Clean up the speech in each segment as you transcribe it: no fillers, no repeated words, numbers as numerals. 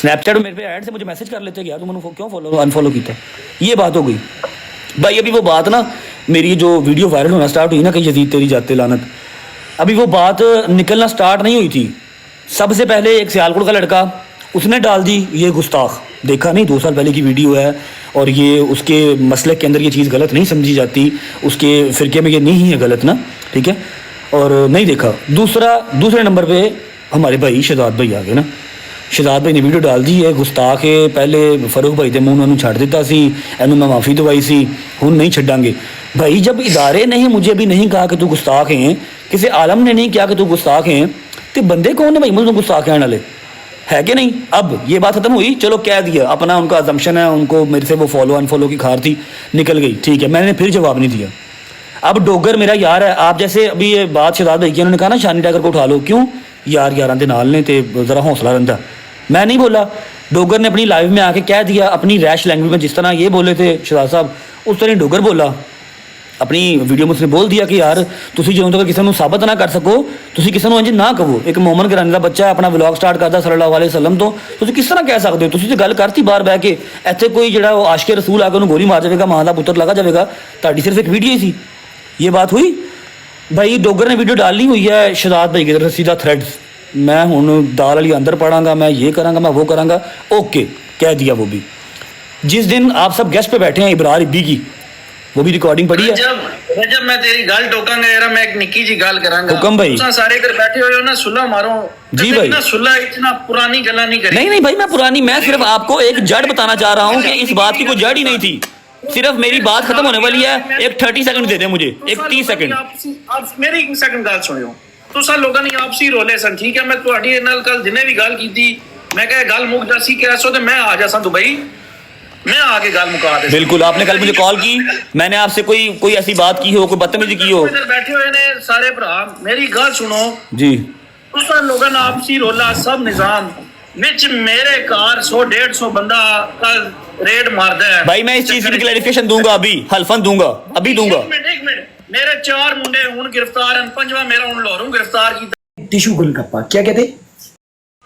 Snapchat मेरे पे add से मुझे मैसेज कर लेते कि यार तू मैंने क्यों फॉलो अनफॉलो किया। ये बात हो गई भाई। अभी वो बात ना मेरी जो वीडियो वायरल होना स्टार्ट हुई ना कि यजीद तेरी जाते लानत, अभी वो बात निकलना स्टार्ट नहीं हुई थी। सबसे पहले एक सियालकोट का लड़का उसने डाल दी ये गुस्ताख, देखा नहीं 2 साल पहले की वीडियो है और ये उसके मसलक के अंदर ये चीज़ गलत नहीं समझी जाती, उसके फ़िरके में ये नहीं है गलत ना, ठीक है, और नहीं देखा। दूसरे नंबर पे हमारे भाई शहजाद भाई आ गए ना। शहजाद भाई ने वीडियो डाल दी है गुस्ताख है, पहले फरूक भाई के मुँह छड़ दिता सी, एनू मैं माफ़ी दवाई सी, हुण नहीं छड्डांगे। भाई जब इदारे ने मुझे भी नहीं कहा कि तू गुस्ताख है, किसी आलम ने नहीं कहा कि तू गुस्ताख है, तो बंदे कौन है भाई मुझे गुस्ताख कहने वाले, है कि नहीं। अब ये बात खत्म हुई, चलो कह दिया, अपना उनका अजम्पशन है, उनको मेरे से वो फॉलो अनफॉलो की खार थी, निकल गई, ठीक है, मैंने फिर जवाब नहीं दिया। अब डोगर मेरा यार है, आप जैसे अभी ये बात शहजाद भाई की उन्होंने कहा ना शानी टाइगर को उठा लो, क्यों यार यारां दे नाल ने तो ज़रा हौसला रहिंदा। मैं नहीं बोला, डोगर ने अपनी लाइव में आके कह दिया, अपनी रैश लैंग्वेज में जिस तरह ये बोले थे शहजाद साहब उस तरह डोगर बोला अपनी वीडियो में। उसने बोल दिया कि यार तुसी जो तक किसी को साबित ना कर सको, तुसी किसी को इंज ना कहो। एक मोमन घराने का बच्चा अपना व्लॉग स्टार्ट करता सल्लल्लाहु अलैहि वसल्लम तो तुसी किस तरह कह सकते हो। तुसी तो गल करती बाहर बह के, इत्थे कोई जिहड़ा वो आशिक रसूल आके उन्होंने गोली मार जाएगा, मां का पुत्र लगा जाएगा, ताड़ी सिर्फ एक वीडियो ही सी। ये बात हुई भाई। डोगर ने वीडियो डालनी हुई है शहजाद भाई की तरफ सीधा थ्रेड्स, मैं हुण दाल वाली अंदर पढ़ांगा, मैं ये करांगा, मैं वो करांगा, ओके कह दिया। वो भी जिस दिन आप सब गेस्ट पे बैठे हैं इब्रार इब्बी की, वो भी रिकॉर्डिंग पड़ी है। जब मैं तेरी गल टोकांगा यार, मैं एक निक्की जी गल करांगा। हुक्म भाई, तुसा सारे इधर बैठे हो ना, सुलह मारो जी भाई। ना सुलह इतना पुरानी गल्ला नहीं करी। नहीं भाई मैं पुरानी, मैं सिर्फ आपको एक जड़ बताना चाह रहा हूँ कि इस बात की कोई जड़ ही नहीं थी। सिर्फ मेरी बात खत्म होने वाली है, एक 30 सेकंड दे दे मुझे, एक 30 सेकंड। आप मेरी एक सेकंड गल सुनियो। तुसा लोगों ने आपसी रोले सन, ठीक है, मैं तुहाडी नाल कल जिन्ने भी गल कीती, मैं कहा गल मुक जासी कि ऐसो ते मैं आ जासा दुबई, मैं आगे गल मुका दे। बिल्कुल, आपने कल मुझे कॉल की, मैंने आपसे कोई ऐसी बात की हो, कोई बदतमीजी की हो। इधर बैठे हुए ने सारे भरा, मेरी गल सुनो जी। तुसा लोगों ने आपसी रोला सब निजाम विच मेरे कार 100-150 बंदा कल रेड मारदा है भाई। मैं इस चीज की क्लैरिफिकेशन दूंगा, अभी हल्फन दूंगा, अभी दूंगा। एक मिनट, मेरे 4 मुंडे हुन गिरफ्तार हैं, 5वां मेरा हुन लाहौरों गिरफ्तार कीता। टिशू गोलगप्पा क्या कहते,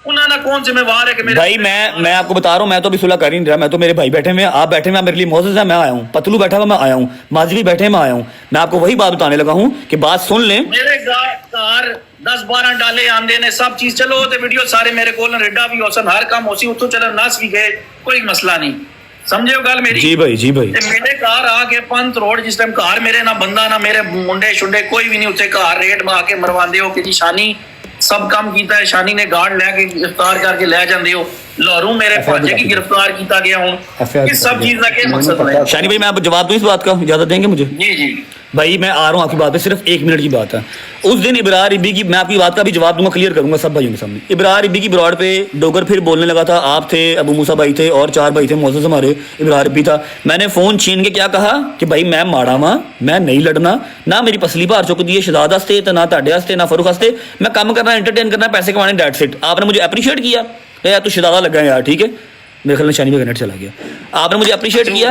उन्होंने कौन जिम्मेवार है कि मेरे भाई मैं आपको बता रहा हूँ, मैं तो अभी सुलह कर ही नहीं रहा। मैं तो, मेरे भाई बैठे हुए हैं, आप बैठे हुए हैं, मेरे लिए मोज़ेज़ है, मैं आया हूँ। पतलू बैठा हुआ, मैं आया हूँ। माजी भी बैठे हैं, मैं आया हूँ। मैं आपको वही बात बताने लगा हूँ कि बात सुन लें। मेरे कार 10-12 डाले आंदे ने, सब चीज चलो ते वीडियो सारे मेरे कोल रेडा भी होसन, हर काम होसी, उतो चलो नस भी गए, कोई मसला नहीं। समझे हो गल मेरी? जी भाई, जी भाई। मेरे कार आके पंत रोड जिस टाइम कार मेरे ना बंदा ना मेरे मुंडे शुंडे कोई भी नहीं, उत्ते कार रेड में आके मरवांदे हो कि शानी सब काम कीता है, शानी ने गार्ड लेके गिरफ्तार करके ले जांदे हो। लाहौरों मेरे भांजे की गिरफ्तार कीता गया हूं, इस सब चीज का क्या मकसद है? शानी भाई मैं आप जवाब दूं इस बात का, इजाजत देंगे मुझे? जी जी भाई मैं आ रहा हूँ आपकी बात पे, सिर्फ 1 मिनट की बात है। उस दिन इब्रार इब्बी की, मैं आपकी बात का भी जवाब दूंगा, क्लियर करूंगा सब भाइयों के सामने। इब्रार इब्बी की ब्रॉड पे डोगर फिर बोलने लगा था, आप थे, अबू मूसा भाई थे और 4 भाई थे, मोज़ेज़ हमारे, इब्रार इब्बी था। मैंने फोन छीन के क्या कहा कि भाई मैं माड़ा वा, मैं नहीं लड़ना, ना मेरी पसली भार चुक दी है शहजाद वास्ते, ना ताडे वास्ते, ना फरूख वास्ते, मैं काम करना, एंटरटेन करना, पैसे कमाने, डेट सिट। आपने मुझे अप्रिशिएट किया यार, तू शहजादा लगा यार, ठीक है, मेरे ख्याल में शानी में नेट चला गया। आपने मुझे अप्रिशिएट किया,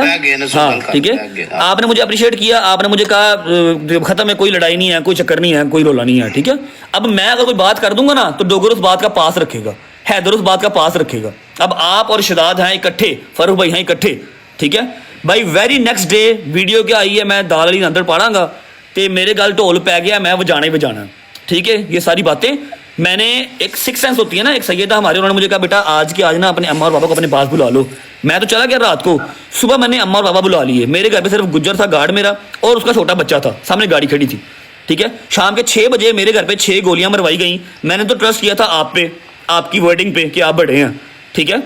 हाँ ठीक है, आपने मुझे अप्रिशिएट किया, आपने मुझे कहा खत्म है, कोई लड़ाई नहीं है, कोई चक्कर नहीं है, कोई रोला नहीं है, ठीक है। अब मैं अगर कोई बात कर दूंगा ना तो डोगर उस बात का पास रखेगा, हैदर उस बात का पास रखेगा। अब आप और शहजाद हैं इकट्ठे, फरूख भाई हैं इकट्ठे, ठीक है भाई। वेरी नेक्स्ट डे वीडियो क्या आई है, मैं दाल वाली अंदर पाड़ांगा तो मेरे गल ढोल पै गया, मैं वजाना ही वजाना, ठीक है। ये सारी बातें मैंने, एक 6 सेंस होती है ना, एक सैयद हमारे, उन्होंने मुझे कहा बेटा आज के आज ना अपने अम्मा और पापा को अपने पास बुला लो। मैं तो चला गया रात को, सुबह मैंने अम्मा और पापा बुला लिए। मेरे घर पे सिर्फ गुज्जर था गार्ड मेरा, और उसका छोटा बच्चा था, सामने गाड़ी खड़ी थी, ठीक है। शाम के 6 बजे मेरे घर पे 6 गोलियां मरवाई गई। मैंने तो ट्रस्ट किया था आप पे, आपकी वर्डिंग पे कि आप बड़े हैं, ठीक है।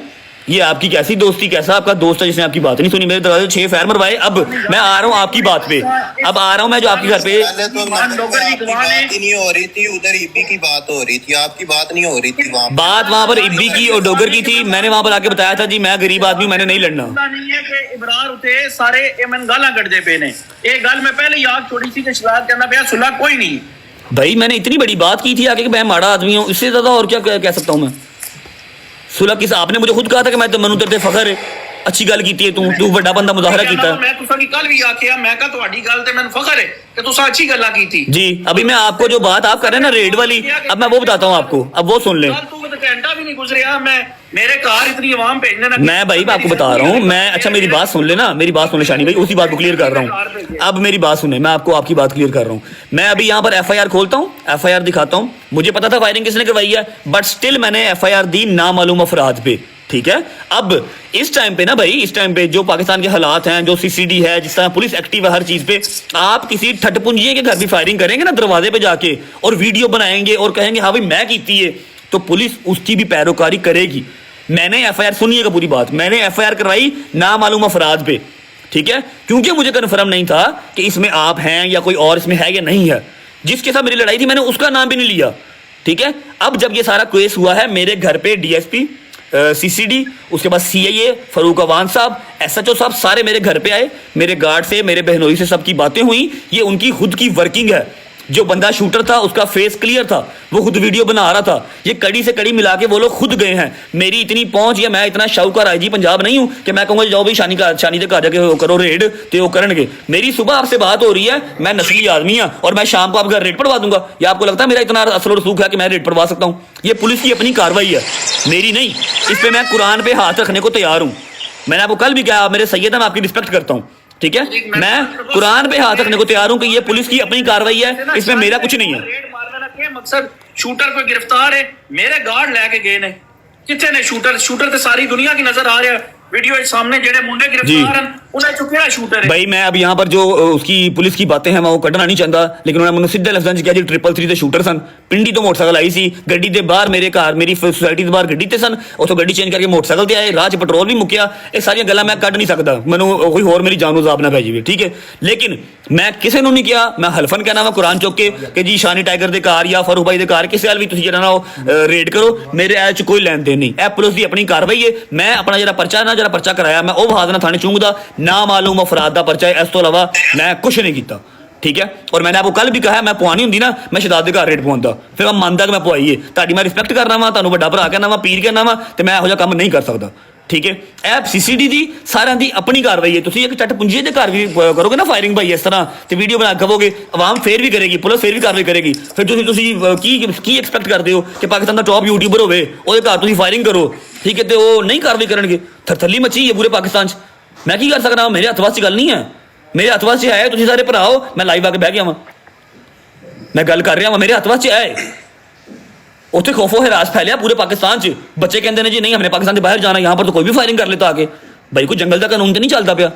ये आपकी कैसी दोस्ती, कैसा आपका दोस्त है जिसने आपकी बात नहीं सुनी, मेरे दरवाजे 6 फायर मरवाए। अब मैं आ रहा हूँ आपकी बात पे, अब आ रहा हूँ मैं जो आपके घर पे, नहीं हो रही थी, उधर इब्बी की बात हो रही थी, आपकी बात नहीं हो रही थी। बात वहाँ पर इब्बी की और डोगर की थी। मैंने वहाँ पर आके बताया था जी मैं गरीब आदमी, मैंने नहीं लड़ना। नहीं है कि इब्रार उते सारे एमन गाला कटदे पे ने, एक गल मैं पहले याद छोड़ी सी कि शराब करना पे सुलह कोई नहीं। भाई मैंने इतनी बड़ी बात की थी आगे कि मैं माड़ा आदमी हूँ, इससे ज्यादा और क्या कह सकता हूँ मैं? सुलह किस, आपने मुझे खुद कहा था कि मैं तो मनु तेरे ते फखर है, अच्छी गल की है, तू बड़ा बंदा मुजाहरा किया। मैं तुसा की कल भी आखिया, मैं कहा तुम्हारी गल ते मैंने फखर है कि तुसा अच्छी गल्ला की थी। जी अभी मैं आपको जो बात आप कर रहे हैं ना रेड वाली, अब मैं वो बताता हूँ आपको, अब वो सुन लें। तू तो घंटा भी नहीं गुजरिया, मैं मेरे कार इतनी आवाम भेजने ना। मैं भाई आपको बता रहा हूँ मैं, अच्छा मेरी बात सुन लेना, मेरी बात सुन ले शानी भाई, उसी बात को क्लियर कर रहा हूँ। अब मेरी बात सुने, मैं आपको आपकी बात क्लियर कर रहा हूँ। मैं अभी यहाँ पर एफआईआर खोलता हूँ, एफआईआर दिखाता हूँ। मुझे पता था फायरिंग किसने करवाई है, बट स्टिल मैंने एफआईआर दी नामालूम अफराद पे, ठीक है। अब इस टाइम पे ना भाई, इस टाइम पे जो पाकिस्तान के हालात हैं, जो सीसीडी है, जिस तरह पुलिस एक्टिव है हर चीज पे, आप किसी ठटपुंजिये के घर भी फायरिंग करेंगे ना दरवाजे पे जाके और वीडियो बनाएंगे और कहेंगे हाँ भाई मैं कीती है, तो पुलिस उसकी भी पैरोकारी करेगी। मैंने एफआईआर, सुनिएगा पूरी बात, मैंने एफआईआर करवाई नामालूम अफराद पे, ठीक है, क्योंकि मुझे कन्फर्म नहीं था कि इसमें आप हैं या कोई और इसमें है या नहीं है। जिसके साथ मेरी लड़ाई थी मैंने उसका नाम भी नहीं लिया, ठीक है। अब जब ये सारा केस हुआ है, मेरे घर पे डीएसपी, सीसीडी, उसके बाद सीआईए, फरूक अवान साहब, एसएचओ साहब, सारे मेरे घर पे आए। मेरे गार्ड से, मेरे बहनोई से सबकी बातें हुई। ये उनकी खुद की वर्किंग है। जो बंदा शूटर था उसका फेस क्लियर था, वो खुद वीडियो बना रहा था। ये कड़ी से कड़ी मिला के वो लोग खुद गए हैं। मेरी इतनी पहुंच या मैं इतना शाहूकार आईजी पंजाब नहीं हूं कि मैं कहूंगा जाओ भाई शानी दे घर जाके करो रेड, तो वो करेंगे। मेरी सुबह आपसे बात हो रही है, मैं नस्ली आदमी हूं और मैं शाम को आपके घर रेड पड़वा दूंगा। या आपको लगता है मेरा इतना असल और सूख है कि मैं रेड पड़वा सकता हूं? ये पुलिस की अपनी कार्रवाई है, मेरी नहीं। इस पर मैं कुरान पे हाथ रखने को तैयार हूं। मैंने आपको कल भी कहा, आप मेरे सैयद हैं, मैं आपकी रिस्पेक्ट करता हूं, ठीक है। मैं कुरान पे हाथ रखने को तैयार हूं कि ये पुलिस की अपनी कार्रवाई है, इसमें मेरा कुछ नहीं है। रेड मारने का क्या मकसद? शूटर को गिरफ्तार है, मेरे गार्ड लेके गए ने, कितने ने शूटर? शूटर तो सारी दुनिया की नजर आ रहा है। वीडियो सामने जेडे मुंडे गिरफ्तार हैं, उन्हें चुकेड़ा शूटर है। भाई मैं अब यहाँ पर जो उसकी पुलिस की बातें हैं मैं वो कटना नहीं चाहता, लेकिन उन्होंने मैंने सीधे लफ्ज़ां च कहा जी 333 ਦੇ ਸ਼ੂਟਰ ਸਨ। ਪਿੰਡੀ ਤੋਂ ਮੋਟਰਸਾਈਕਲ ਆਈ ਸੀ, ਗੱਡੀ ਦੇ ਬਾਹਰ ਮੇਰੇ ਘਰ ਮੇਰੀ ਸੁਸਾਇਟੀ ਦੇ ਬਾਹਰ ਗੱਡੀ ਤੇ ਸਨ, ਉਥੋਂ ਗੱਡੀ ਚੇਂਜ ਕਰਕੇ ਮੋਟਰਸਾਈਕਲ ਤੇ ਆਏ, ਰਾਹ 'ਚ ਪੈਟਰੋਲ ਵੀ ਮੁੱਕਿਆ। ਇਹ ਸਾਰੀਆਂ ਗੱਲਾਂ ਮੈਂ ਕੱਢ ਨਹੀਂ ਸਕਦਾ, ਮੈਨੂੰ ਕੋਈ ਹੋਰ ਮੇਰੀ ਜਾਨ ਨੂੰ ਜ਼ਾਬ ਨਾ ਪੈ ਜਾਵੇ, ਠੀਕ ਹੈ। ਲੇਕਿਨ ਮੈਂ ਕਿਸੇ ਨੂੰ ਨਹੀਂ ਕਿਹਾ, ਮੈਂ ਹਲਫਨ ਕਹਿਣਾ ਵਾ ਕੁਰਾਨ ਚੁੱਕ ਕੇ ਕਿ ਜੀ ਸ਼ਾਨੀ ਟਾਈਗਰ ਦੇ ਘਰ ਜਾਂ ਫਾਰੂਕ ਭਾਈ ਦੇ ਘਰ ਕਿਸੇ ਹਾਲ ਵੀ ਤੁਸੀਂ ਜਿਹੜਾ ਨਾ ਉਹ ਰੇਡ ਕਰੋ, ਮੇਰੇ ਐ 'ਚ ਕੋਈ ਲੈਣ ਦੇਣ ਨਹੀਂ। ਇਹ ਪੁਲਿਸ ਦੀ ਆਪਣੀ ਕਾਰਵਾਈ ਹੈ। ਮੈਂ ਆਪਣਾ ਜਿਹੜਾ ਪਰਚਾ ਕਰਾਇਆ ਮੈਂ ਉਹ ਬਹਾਦਨਾ थाने चूंगा ना मालूम अफराद का पर्चा है, इस तो इलावा मैं कुछ नहीं किया, ठीक है। और मैंने आपको कल भी कहा मैं पुआनी होंगी ना, मैं शहजाद के घर रेट पवाता, फिर मैं मानता कि मैं पुआई है। ताड़ी मैं रिस्पेक्ट करना वा, तुहानू वड्डा भरा कहना वा, पीर कहना वा, तो मैं इहो जिहा काम नहीं कर सकता, ठीक है। ऐप सीसीडी दी सारिਆਂ ਦੀ अपनी कार्रवाई है। तुसीं एक चटपुंजी दे घर भी करोगे ना फायरिंग भाई इस तरह, तो वीडियो बना कहोगे, आवाम फिर भी करेगी, पुलिस फिर भी कार्रवाई करेगी। फिर तुसीं की एक्सपैक्ट करते हो कि पाकिस्तान का टॉप यूट्यूबर होवे, ਉਹਦੇ घर तुसीं फायरिंग करो, ठीक है, तो वो नहीं कार्रवाई करनगे। थरथली मची है पूरे पाकिस्तान 'ਚ। मैं की कर सकता? मेरे हथ वास गल नहीं है, मेरे हथ वास है। तुसीं सारे भरा हो, मैं लाइव आके बह गया वां, मैं गल कर रहा वां, मेरे हथ वास है। उत्थे खौफो हिरास फैलिया पूरे पाकिस्तान च। बच्चे कहते हैं जी नहीं हमने पाकिस्तान के बाहर जाना, यहाँ पर तो कोई भी फायरिंग कर लेता आके। भाई कोई जंगल का कानून तो नहीं चलता पाया?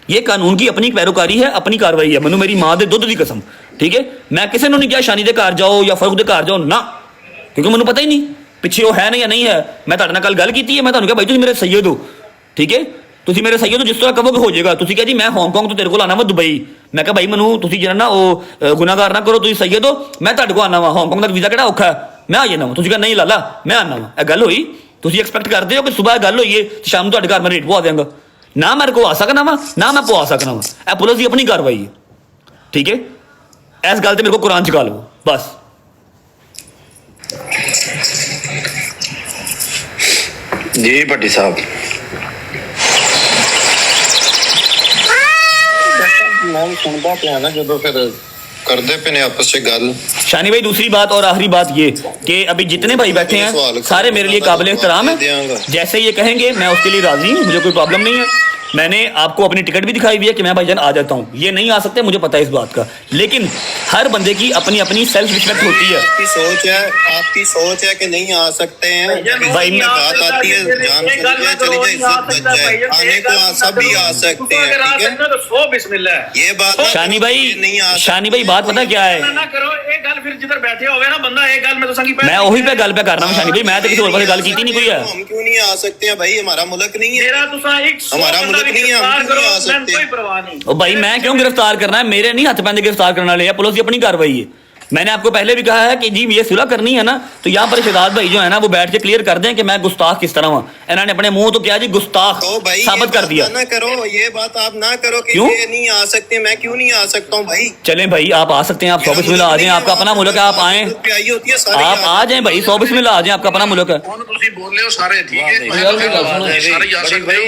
ये कानून की अपनी पैरोकारी है, अपनी कार्रवाई है। मैनू मेरी माँ के दुध की कसम, ठीक है। मैं किसी ने नहीं कहा शानी के घर जाओ या फरूक के घर जाओ ना, क्योंकि मैनू पता ही नहीं पिछे वो है नहीं या नहीं है। मैं तुहाडे नाल कल गल कीती है, मैं तुहानू कहा भाई तुसीं मेरे सैयद हो, ठीक है, ਤੁਸੀਂ ਮੇਰੇ ਸਈਦ ਤੋਂ ਜਿਸ ਤਰ੍ਹਾਂ ਕਹੋਗੇ ਹੋ ਜਾਏਗਾ। ਤੁਸੀਂ ਕਿਹਾ ਜੀ ਮੈਂ ਹਾਂਗਕਾਂਗ ਤੋਂ ਤੇਰੇ ਕੋਲ ਆਣਾ ਵਾ ਦੁਬਈ। ਮੈਂ ਕਿਹਾ ਭਾਈ ਮੈਨੂੰ ਤੁਸੀਂ ਜਿਹੜਾ ਨਾ ਉਹ ਗੁਨਾਹਗਾਰ ਨਾ ਕਰੋ, ਤੁਸੀਂ ਸਈਦ ਹੋ, ਮੈਂ ਤੁਹਾਡੇ ਕੋਲ ਆਣਾ ਵਾ। ਹਾਂਗਕਾਂਗ ਦਾ ਵੀਜ਼ਾ ਕਿਹੜਾ ਔਖਾ, ਮੈਂ ਆ ਜਾਣਾ ਵਾ। ਤੁਸੀਂ ਕਿਹਾ ਨਹੀਂ ਲਾਲਾ ਮੈਂ ਆਣਾ ਵਾ। ਇਹ ਗੱਲ ਹੋਈ? ਤੁਸੀਂ ਐਕਸਪੈਕਟ ਕਰਦੇ ਹੋ ਕਿ ਸਵੇਰ ਗੱਲ ਹੋਈ ਹੈ ਤੇ ਸ਼ਾਮ ਨੂੰ ਤੁਹਾਡੇ ਘਰ ਮੈਂ ਰੇਟ ਪਵਾ ਦਿਆਂਗਾ? ਨਾ ਮੇਰੇ ਕੋਲ ਆ ਸਕਣਾ ਵਾ, ਨਾ ਮੈਂ ਪਵਾ ਸਕਣਾ ਵਾ। ਇਹ ਪੁਲਿਸ ਦੀ ਆਪਣੀ ਕਾਰਵਾਈ ਹੈ, ਠੀਕ ਹੈ। ਇਸ ਗੱਲ ਤੇ ਮੇਰੇ ਕੋਲ ਕੁਰਾਨ ਚ ਗੱਲ ਲਵੋ ਬਸ। जी भट्टी साहब, मैं सुनता पिया ना जो फिर करते पे ने आपस में गल। शानी भाई दूसरी बात और आखिरी बात ये कि अभी जितने भाई बैठे हैं सारे मेरे लिए काबिल एहतराम है। जैसे ये कहेंगे मैं उसके लिए राजी हूँ, मुझे कोई प्रॉब्लम नहीं है। मैंने आपको अपनी टिकट भी दिखाई हुई है कि मैं भाईजान आ जाता हूँ। ये नहीं आ सकते, मुझे पता है इस बात का, लेकिन हर बंदे की अपनी अपनी सेल्फ रिस्पेक्ट होती है। आपकी सोच है कि नहीं आ सकते हैं। भाई में बात आती है जान चली जाए, इज्जत बच जाए, आने को सभी आ सकते हैं, ठीक है। तो सो बिस्मिल्लाह। ये बात शानी भाई बात पता क्या है, ना करो एक गल, फिर जिधर बैठे होवे ना बंदा एक गल में तो संगी मैं वही पे गल पे कर रहा हूँ शानी भाई, मैं तो किसी और पासे गल की नहीं कोई है। हम क्यों नहीं आ सकते हैं भाई, हमारा मुल्क नहीं है, मेरा तुसा एक हमारा मुल्क नहीं है, हम क्यों नहीं आ सकते। कोई परवाह नहीं। ओ भाई मैं क्यों गिरफ्तार करना है? मेरे नहीं हाथ पैंदे गिरफ्तार करने वाले है, पुलिस की अपनी कार्रवाई है। मैंने आपको पहले भी कहा है कि जी ये सुलह करनी है ना तो यहाँ पर शहजाद भाई जो है ना वो बैठ के क्लियर कर दें कि मैं गुस्ताख किस तरह हूँ। इन्होंने अपने मुंह तो क्या जी गुस्ताख साबित कर दिया। ना करो ये बात, आप ना करो कि क्यों? ये नहीं आ सकते, मैं क्यों नहीं आ सकता हूँ भाई? चलें भाई आप आ सकते हैं, आप 100 बिस्मिल्लाह आ जाएं, आपका अपना मुल्क है, आप आए, आप आ जाएं भाई, 100 बिस्मिल्लाह आ जाएं, आपका अपना मुल्क है। ਤੁਸੀਂ ਬੋਲੇ ਹੋ ਸਾਰੇ ਠੀਕ ਹੈ ਸਾਰੇ ਜਾ ਸਕਦੇ ਹੋ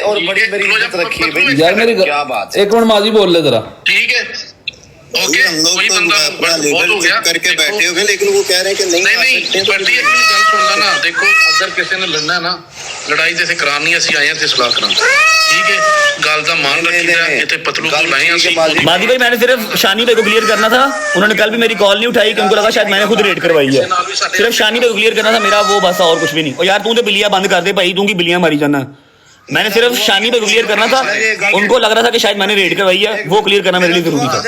और बड़ी बड़ी इज्जत रखी है भाई। यार मेरी क्या बात है? एक मिनट माजी बोल ले जरा। ठीक है ओके हम लोग कोई तो बंदा अपना बहुत हो लीडरशिप गया करके देखो, बैठे हो गए, लेकिन वो कह रहे हैं कि नहीं नहीं आ नहीं सकते, तो बड़ी एक गल सुनना ना, देखो अगर किसी ने लड़ना है ना लड़ाई ਤੇ ਅਸੀਂ ਕਰਾਣੀ ਅਸੀਂ ਆਏ ਹਾਂ ਤੇ ਸਲਾਹ ਕਰਾਂ ठीक है गल ਦਾ मान रखी है इतने पतलू को लाए हैं ਅਸੀਂ मादी भाई मैंने सिर्फ शानी भाई को क्लियर करना था, उन्होंने कल भी मेरी कॉल नहीं उठाई क्योंकि उनको लगा शायद मैंने खुद रेड करवाई है। सिर्फ शानी भाई को क्लियर करना था मेरा, वो बस और कुछ भी नहीं। और यार तू तो बिल्लियां बंद कर दे भाई, तू की बिल्लियां मारी जाना। मैंने सिर्फ शानी भाई को क्लियर करना था, उनको लग रहा था कि शायद मैंने रेड करवाई है, वो क्लियर करना मेरे लिए जरूरी था।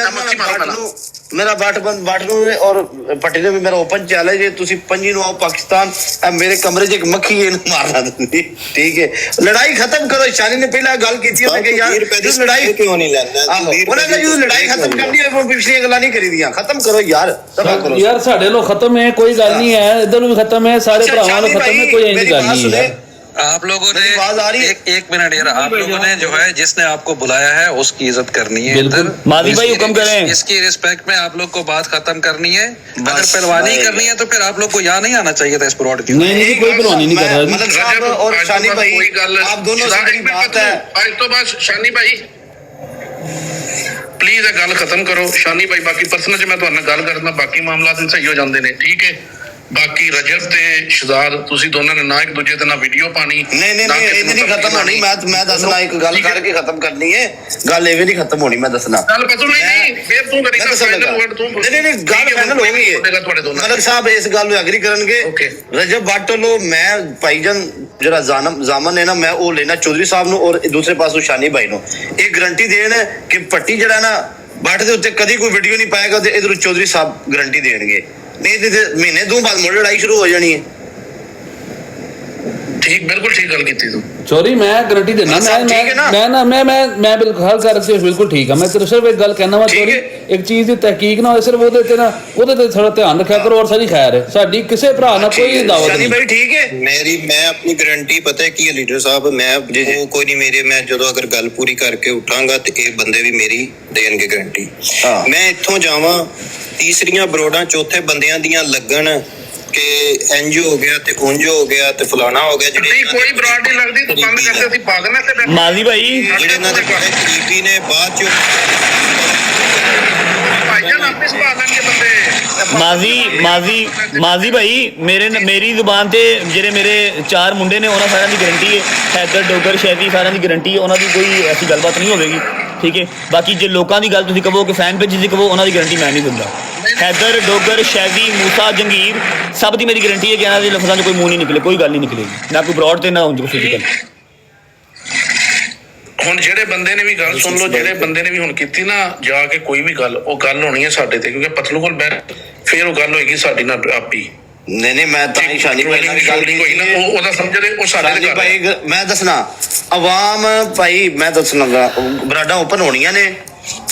मेरा बाट नु और पट्टी ने भी मेरा ओपन चैलेंज है, तुसी पंजी नु आओ पाकिस्तान, अब मेरे कमरे च एक मक्खी है मारना दूंगी, ठीक है। लड़ाई खत्म करो। शानी ने पहला गल की थी कि यार लड़ाई क्यों नहीं लड़ना, उन्होंने जो लड़ाई खत्म करनी है वो पिछली गल्लां नहीं करी दियां, खत्म करो यार, दफा करो यार साढ़े लो खत्म है, कोई गल नहीं है, इधर भी खत्म है, सारे भरावां लो खत्म है, कोई ऐसी गल नहीं है। आप लोगों ने आवाज आ रही है? एक मिनट यार, आप लोगों ने जो है जिसने आपको बुलाया है उसकी इज्जत करनी है। बिल्कुल। मादी भाई हुक्म करें। इसकी रिस्पेक्ट में आप लोग को बात खत्म करनी है। अगर पहलवानी करनी है तो फिर आप लोग को यहाँ नहीं आना चाहिए था इस प्लॉट की। नहीं नहीं कोई परवानी नहीं कर रहा जी। मलक साहब और शानी भाई आप दोनों से बड़ी बात है। आज तो बस शानी भाई प्लीਜ਼ ਇਹ ਗੱਲ ਖਤਮ ਕਰੋ ਸ਼ਾਨੀ ਭਾਈ, ਬਾਕੀ ਪਰਸਨਲ ਚ ਮੈਂ ਤੁਹਾਡੇ ਨਾਲ ਗੱਲ ਕਰਦਾ, ਬਾਕੀ ਮਾਮਲਾ ਤੇ ਸਹੀ ਹੋ ਜਾਂਦੇ ਨੇ ਠੀਕ ਹੈ। ਬਾਕੀ ਰਜਬ ਤੇ ਸ਼ਹਜ਼ਾਦ ਤੁਸੀਂ ਦੋਨਾਂ ਨੇ ਨਾ ਇੱਕ ਦੂਜੇ ਤੇ ਨਾ ਵੀਡੀਓ ਪਾਣੀ नहीं नहीं नहीं ये नहीं खत्म होनी। मैं दसना एक गल करके खत्म करनी है, गल एवे नहीं खत्म होनी, मैं दसना ਗੱਲ ਪਤਾ ਨਹੀਂ ਫਿਰ ਤੂੰ मैं ਕਰੇਗਾ दसन लगा। ਫਾਈਨਲ ਵਰਡ ਤੂੰ नहीं नहीं गल फाइनल हो गई है। ਤੁਹਾਡੇ ਦੋਨਾਂ मलक साहब इस गल ਨੂੰ एग्री करनगे। Okay। रजब भट्ट लो मैं भाईजान जरा जामन है ना, मैं वो लेना चौधरी साहब ਨੂੰ और दूसरे पासों शानी भाई ਨੂੰ एक गारंटी देन कि पट्टी जरा ना भट्ट ਦੇ ਉੱਤੇ ਕਦੀ ਕੋਈ ਵੀਡੀਓ ਨਹੀਂ ਪਾਏਗਾ ਤੇ ਇਧਰ ਚੌਧਰੀ ਸਾਹਿਬ ਗਾਰੰਟੀ ਦੇਣਗੇ, ਨਹੀਂ ਤੇ ਮਹੀਨੇ ਦੋ ਬਾਅਦ ਮੁੜ ਲੜਾਈ ਸ਼ੁਰੂ ਹੋ ਜਾਣੀ ਹੈ। ਠੀਕ ਬਿਲਕੁਲ ਠੀਕ ਗੱਲ ਕੀਤੀ ਤੂੰ। सॉरी मैं गारंटी देना, ठीक है ना? मैं बिल्कुल हर करके बिल्कुल ठीक है। मैं सिर्फ एक गल कहना वा, ठीक चोरी है। एक चीज की तहकीक ना होए, सिर्फ ਉਹਦੇ ਤੇ ਨਾ ਉਹਦੇ ਤੇ ਥੋੜਾ ਧਿਆਨ ਰੱਖਿਆ ਕਰੋ। और सारी खैर है साडी किसी भरा ना कोई दावत शानी नहीं। भाई ठीक है। मैं अपनी गारंटी पता है की है लीडर साहब, मैं वो कोई नहीं, मेरे मैं जो अगर गल पूरी करके उठांगा तो ये बंदे भी मेरी देंगे गारंटी। हाँ। मैं इत्थों जावां तीसरियां बरोडां चौथे बंदियां दियां लगन कि इंज हो गया ते उंज हो गया ते फलाना हो गया, ਨਹੀਂ ਕੋਈ ਬਰਾਡ ਨਹੀਂ ਲੱਗਦੀ ਤੂੰ ਬੰਦ ਕਰਕੇ ਅਸੀਂ ਪਾਗਲ ਨੇ ਤੇ मादी भाई ਜਿਹੜੇ ਇਹਨਾਂ ਦੇ ਬੜੇ ਕਰੀਬੀ ਨੇ ਬਾਅਦ ਚ ਭਾਈਜਾਨ ਆਪੇ ਸੰਭਾਲ ਲੈਣਗੇ ਬੰਦੇ। ਮਾਜ਼ੀ ਭਾਈ ਮੇਰੀ ਜ਼ੁਬਾਨ ਤੇ ਜਿਹੜੇ ਮੇਰੇ 4 ਮੁੰਡੇ ਨੇ ਉਹਨਾਂ ਸਾਰਿਆਂ ਦੀ ਗਾਰੰਟੀ ਹੈ। ਹੈਦਰ ਡੋਗਰ ਸ਼ੈਦੀ ਸਾਰਿਆਂ ਦੀ ਗਾਰੰਟੀ ਹੈ, ਉਹਨਾਂ ਦੀ ਕੋਈ ਐਸੀ ਗੱਲਬਾਤ ਨਹੀਂ ਹੋਵੇਗੀ ਠੀਕ ਹੈ। ਬਾਕੀ ਜੇ ਲੋਕਾਂ ਦੀ ਗੱਲ ਤੁਸੀਂ ਕਹੋ ਕਿ ਫੈਨ ਪੇਜ ਦੀ ਕਹੋ, ਉਹਨਾਂ ਦੀ ਗਾਰੰਟੀ ਮੈਂ ਨਹੀਂ ਦਿੰਦਾ। हैदर डोगर शैदी मूसा जंगीर सब दी मेरी गारंटी है कि इन्हां दे लफ्ज़ां च कोई मुंह नहीं निकले, कोई गल नहीं निकलेगी, ना कोई ब्रॉड ते ना उंज फिजिकल। ਹੁਣ ਜਿਹੜੇ ਬੰਦੇ ਨੇ ਵੀ ਗੱਲ ਸੁਣ ਲਓ, ਜਿਹੜੇ ਬੰਦੇ ਨੇ ਵੀ ਹੁਣ ਕੀਤੀ ਨਾ ਜਾ ਕੇ ਕੋਈ ਵੀ ਗੱਲ, ਉਹ ਗੱਲ ਹੋਣੀ ਹੈ ਸਾਡੇ ਤੇ, ਕਿਉਂਕਿ ਪਤਲੂ ਕੋਲ ਬੈਠ ਫਿਰ ਉਹ ਗੱਲ ਹੋਏਗੀ ਸਾਡੀ ਨਾਲ ਆਪੀ। नहीं नहीं मैं तो ही शानी भाई ਨਾਲ ਗੱਲ ਹੋਈ ਨਾ ਉਹਦਾ ਸਮਝਦੇ ਉਹ ਸਾਡੇ शानी ਦੇ ਘਰ भाई मैं दसना आवाम भाई मैं दसना ਬਰਾਡਾਂ ਓਪਨ ਹੋਣੀਆਂ ਨੇ,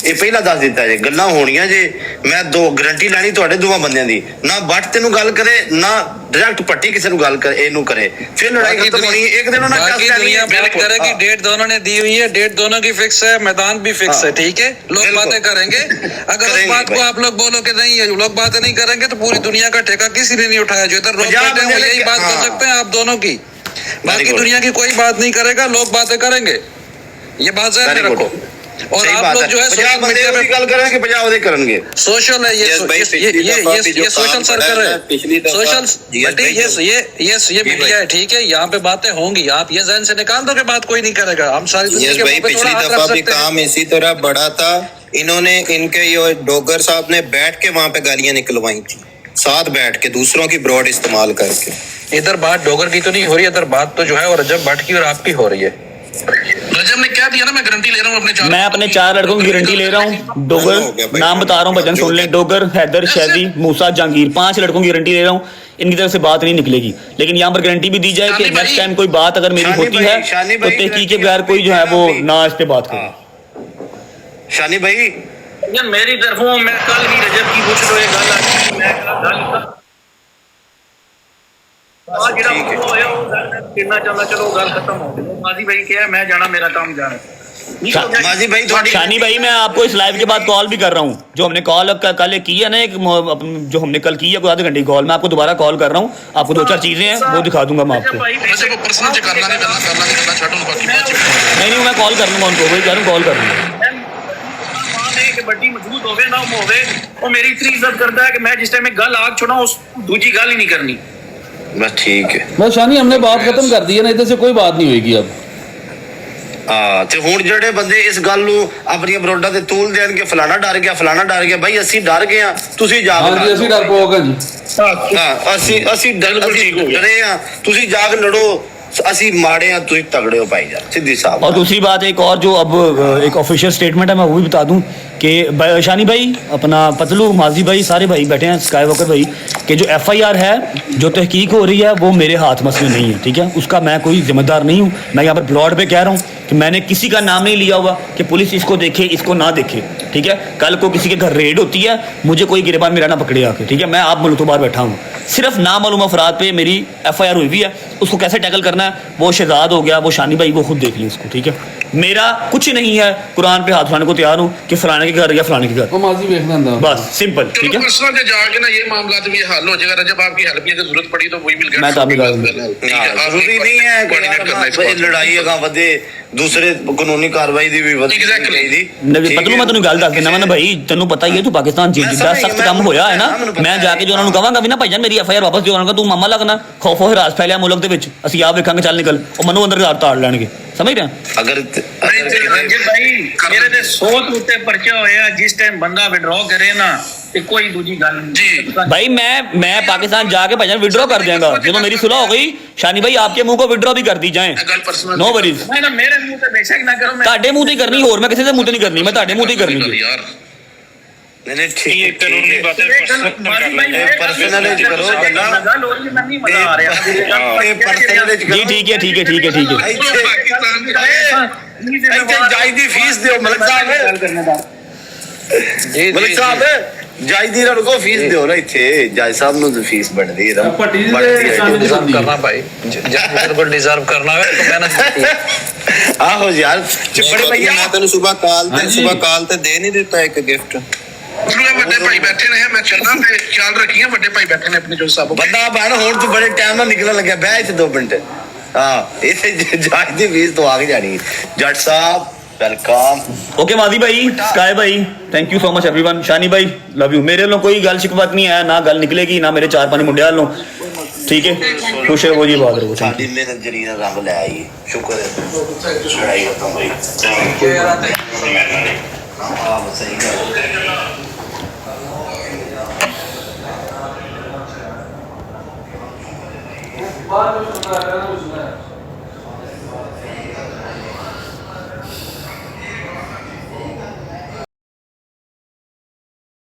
ਇਹ ਪਹਿਲਾਂ ਦੱਸ ਦਿੱਤਾ ਜੇ ਗੱਲਾਂ ਹੋਣੀਆਂ ਜੇ। ਮੈਂ ਦੋ ਗਾਰੰਟੀ ਲੈਣੀ ਤੁਹਾਡੇ ਦੋਵਾਂ ਬੰਦਿਆਂ ਦੀ, ਨਾ ਬੱਟ ਤੈਨੂੰ ਗੱਲ ਕਰੇ ਨਾ डायरेक्ट पट्टी किसी को गल करे ਇਹਨੂੰ करे, फिर लड़ाई खत्म होनी है। एक दिन उन्होंने बाकी दुनिया बात करेगी, डेट दोनों ने दी हुई है, डेट दोनों की फिक्स है, मैदान भी फिक्स है ठीक है। लोग बातें करेंगे, अगर उस बात को आप लोग बोलो कि नहीं लोग बातें नहीं करेंगे तो पूरी दुनिया का ठेका किसी ने नहीं उठाया। जो इधर लोग बैठे हैं वो यही बात कर सकते हैं आप दोनों की, बाकी दुनिया की कोई बात नहीं करेगा, लोग बातें करेंगे, ये बात ज़हन में रखो। और आप लोग जो है सोशल मीडिया पे गल करेंगे 50 ਉਹਦੇ ਕਰਨਗੇ। सोशल है ये सोशल सर्कल है, सोशल ये मीडिया है ठीक है। यहाँ पे बातें होंगी, आप ये ज़हन से निकाल दो कि बात कोई नहीं करेगा। हम सारी दुनिया के मुंह पे थोड़ा हाथ रख सकते हैं। काम इसी तरह बड़ा था, इन्होंने इनके ये डोगर साहब ने बैठ के वहाँ पे गालियां निकलवाई थी, साथ बैठ के दूसरों की ब्रॉड इस्तेमाल करके। इधर बात डोगर की तो नहीं हो रही, इधर बात तो जो है और रजब भट्ट की और आपकी हो रही है। रजब ने क्या दिया ना, मैं गारंटी ले रहा हूँ अपने मैं अपने 4 लड़कों की गारंटी ले रहा हूँ। डोगर नाम बता रहा हूँ, भजन सुन ले, डोगर हैदर शैदी मूसा जहांगीर 5 लड़कों की गारंटी ले रहा हूँ। इनकी तरफ से बात नहीं निकलेगी, लेकिन यहाँ पर गारंटी भी दी जाए कि नेक्स्ट टाइम कोई बात अगर मेरी होती है तो तहकीक के बगैर कोई जो है वो ना इस पे बात करे। शानी भाई यार मेरी तरफों मैं कल भी रजब की पूछ लो, ये गल आ मैं गल ਆ ਜਿਹੜਾ ਹੋਇਆ ਉਹ ਕਿੰਨਾ ਚਾਹੁੰਦਾ, ਚਲੋ ਗੱਲ ਖਤਮ ਹੋ ਗਈ। ਮਾਜ਼ੀ भाई ਕਿਹਾ ਮੈਂ ਜਾਣਾ, मेरा काम जाना। माजी भाई थोड़ी शानी भाई मैं आपको इस लाइव के बाद कॉल भी कर रहा हूँ, जो हमने कॉल कल की है ना, एक जो हमने कल की है कोई आधे घंटे की कॉल, मैं आपको दोबारा कॉल कर रहा हूँ, आपको 2-4 चीजें हैं वो दिखा दूंगा मैं आपको। वैसे वो पर्सनल च करना नहीं करना छाटो बाकी बात नहीं मैं कॉल कर लूंगा उनको, वही कह रहा हूँ कॉल कर लूंगा। ਵੱਡੀ ਮੌਜੂਦ ਹੋਵੇ ਨਾ ਹੋਵੇ, ਉਹ ਮੇਰੀ ਇਤਨੀ ਇੱਜ਼ਤ ਕਰਦਾ ਹੈ ਕਿ ਮੈਂ ਜਿਸ ਟਾਈਮ ਗੱਲ ਆਗ ਛੁड़ा ਉਸ ਦੂਜੀ ਗੱਲ ਹੀ नहीं करनी। बस ठीक है। बस शानी हमने बात खत्म कर दी है ना, इधर से कोई बात नहीं होगी अब। ਤੇ ਹੁਣ ਜਿਹੜੇ ਬੰਦੇ ਇਸ ਗੱਲ ਨੂੰ ਆਪਣੀਆਂ ਬਰੋਡਾਂ ਤੇ ਤੂਲ ਦੇਣਗੇ, ਫਲਾਣਾ ਡਰ ਗਿਆ, ਫਲਾਣਾ ਡਰ ਗਿਆ, ਭਾਈ ਅਸੀਂ ਡਰ ਗਏ ਆ, ਤੁਸੀਂ ਜਾ ਕੇ ਹਾਂਜੀ ਅਸੀਂ ਡਰ ਪੋਗਾ ਜੀ। ਹਾਂ ਅਸੀਂ ਡਰੇ ਆ, ਤੁਸੀਂ ਜਾ ਕੇ ਲੜੋ, ਅਸੀਂ ਮਾੜੇ ਆ, ਤੁਸੀਂ तगड़े हो भाई जान, सीधी साहब। और दूसरी बात एक और जो अब एक ऑफिशियल स्टेटमेंट है मैं वो भी बता दूं कि शानी भाई, अपना पतलू, माजी भाई, सारे भाई बैठे हैं, स्काई वॉकर भाई, कि जो FIR है, जो तहकीक हो रही है, वो मेरे हाथ मसले नहीं है, ठीक है। उसका मैं कोई जिम्मेदार नहीं हूँ। मैं यहाँ पर ब्लॉड पे कह रहा हूँ कि मैंने किसी का नाम नहीं लिया हुआ कि पुलिस इसको देखे इसको ना देखे, ठीक है। कल को किसी के घर रेड होती है, मुझे कोई गिरबान मेरा ना पकड़े आके, ठीक है। मैं आप मुल्क तो बाहर बैठा हूँ, सिर्फ नामालूम अफराद पे मेरी FIR हुई हुई है, उसको कैसे टैकल करना है वो शहजाद हो गया, वो शानी भाई, वो खुद देख लें इसको, ठीक है। मेरा कुछ नहीं है, कुरान पे हाथ उठाने को तैयार हूँ कि फलाने के घर या फलाने के घर, वो माजी देखना था बस सिंपल, ठीक है। पर्सनल से जाके ना ये मामला भी हल हो जाएगा। जब आपकी हेल्प की जरूरत पड़ी तो वही मिल गया। मैं तो आपकी बात ਜ਼ਰੂਰੀ ਨਹੀਂ ਹੈ ਕਿ ਲੜਾਈ ਅਗਾ ਵਧੇ, ਦੂਸਰੇ ਕਾਨੂੰਨੀ ਕਾਰਵਾਈ ਦੀ ਵੀ ਵਧੀ ਚਾਹੀਦੀ। ਪਤਲੂ ਮੈਂ ਤੈਨੂੰ ਗੱਲ ਦੱਸ ਦਿੰਦਾ ਨਾ ਭਾਈ, ਤੈਨੂੰ ਪਤਾ ਹੀ ਹੈ ਤੂੰ ਪਾਕਿਸਤਾਨ ਜੇਲ੍ਹ ਜਿੱਦਾਂ ਸਖਤ ਕੰਮ ਹੋਇਆ ਹੈ ਨਾ, ਮੈਂ ਜਾ ਕੇ ਜੋ ਉਹਨਾਂ ਨੂੰ ਕਹਾਂਗਾ ਵੀ ਨਾ ਭਾਈਜਾਨ ਮੇਰੀ FIR ਵਾਪਸ ਦਿਓ, ਉਹਨਾਂ ਨੂੰ ਤੂੰ ਮਾਮਾ ਲੱਗਣਾ, ਖੌਫੋ ਹਰਾਸ ਫੈਲਿਆ ਮੁਲਕ ਦੇ ਵਿੱਚ, ਅਸੀਂ ਆਪ ਵੇਖਾਂਗੇ, ਚੱਲ ਨਿਕਲ, ਉਹ ਮੈਨੂੰ ਅੰਦਰ ਤਾੜ ਲੈਣਗੇ, ਸਮਝ ਰਿਹਾ। ਅਗਰ रंजित भाई मेरे ते 100 ਤੋਂ ਉੱਤੇ ਪਰਚੇ ਹੋਏ ਆ, ਜਿਸ ਟਾਈਮ ਬੰਦਾ ਵਿਡਰਾ ਕਰੇ ਨਾ ਤੇ ਕੋਈ ਦੂਜੀ ਗੱਲ ਨਹੀਂ भाई मैं पाकिस्तान जाके भाईजान विड्रॉ कर देंगे जो मेरी सुलह हो गई। शानी भाई आपके मुंह को विड्रॉ भी कर दी जाए, नो वरीज। ਮੈਂ ਨਾ ਮੇਰੇ ਮੂੰਹ ਤੇ ਬੇਸ਼ੱਕ ਨਾ ਕਰੋ, ਮੈਂ ਤੁਹਾਡੇ ਮੂੰਹ ਤੇ ਕਰਨੀ, ਹੋਰ ਮੈਂ ਕਿਸੇ ਦੇ ਮੂੰਹ ਤੇ ਨਹੀਂ ਕਰਨੀ, ਮੈਂ ਤੁਹਾਡੇ ਮੂੰਹ ਤੇ ਕਰਨੀ ਜੀ। यार ਨਹੀਂ ਠੀਕ ਕਾਨੂੰਨੀ ਬਾਤਾਂ ਪਰਸਨਲ ਚ ਕਰੋ ਗੱਲਾਂ, ਗੱਲ ਹੋ ਰਹੀ ਹੈ, ਮੈਨੂੰ ਨਹੀਂ ਮਜ਼ਾ ਆ ਰਿਹਾ ਇਹ ਪਰਸਨਲ ਚ ਕਰੋ जी ठीक है ठीक है ठीक है ठीक है। ਇੱਥੇ ਜਾਇਜ਼ ਦੀ ਫੀਸ ਦਿਓ ਮਲਕ ਸਾਹਿਬ, ਮਲਕ ਸਾਹਿਬ ਜਾਇਜ਼ ਦੀ ਰਕੋ ਫੀਸ ਦਿਓ ਨਾ, ਇੱਥੇ ਜਾਇਜ਼ ਸਾਹਿਬ ਨੂੰ ਫੀਸ ਬਣਦੀ ਹੈ ਭੱਟੀ ਦੇ ਸਾਹਮਣੇ डिजर्व करना भाई, जब बिल्कुल डिजर्व करना है तो मेहनत करती है। ਆਹੋ ਯਾਰ ਚਿੱਪੜੇ ਭਈਆ ਮੈਂ ਤੈਨੂੰ ਸਵੇਰ ਕਾਲ ਤੇ ਦੇ ਨਹੀਂ ਦਿੱਤਾ ਇੱਕ ਗਿਫਟ। ਵੱਡੇ ਭਾਈ ਬੈਠੇ ਨੇ, ਮੈਂ ਚੱਲਣਾ ਤੇ ਖਿਆਲ ਰੱਖੀਏ। ਵੱਡੇ ਭਾਈ ਬੈਠੇ ਨੇ ਆਪਣੇ ਜੋ ਸਾਹਿਬ ਬੰਦਾ ਬਣ, ਹੁਣ ਤੂੰ ਬੜੇ ਟਾਈਮ ਨਾਲ ਨਿਕਲਣ ਲੱਗਿਆ, ਬਹਿ ਇੱਥੇ 2 ਮਿੰਟ। ਹਾਂ ਇੱਥੇ ਜਾਇਜ਼ ਦੀ ਫੀਸ ਤੋਂ ਆ ਕੇ ਜਾਣੀ। ਜੱਟ ਸਾਹਿਬ वेलकम। ओके माजी भाई, स्काई भाई, thank you so much everyone. Shani भाई लव यू। मेरे लो कोई गल शिकवत नहीं है, ना गल निकलेगी, ना मेरे 4-5 मुंडे वालों, ठीक है। खुश रहो जी, बात रहो। साडी मेहनत जरी ना रंग ले आई, शुक्र है लड़ाई खत्म हुई। हां सही गल।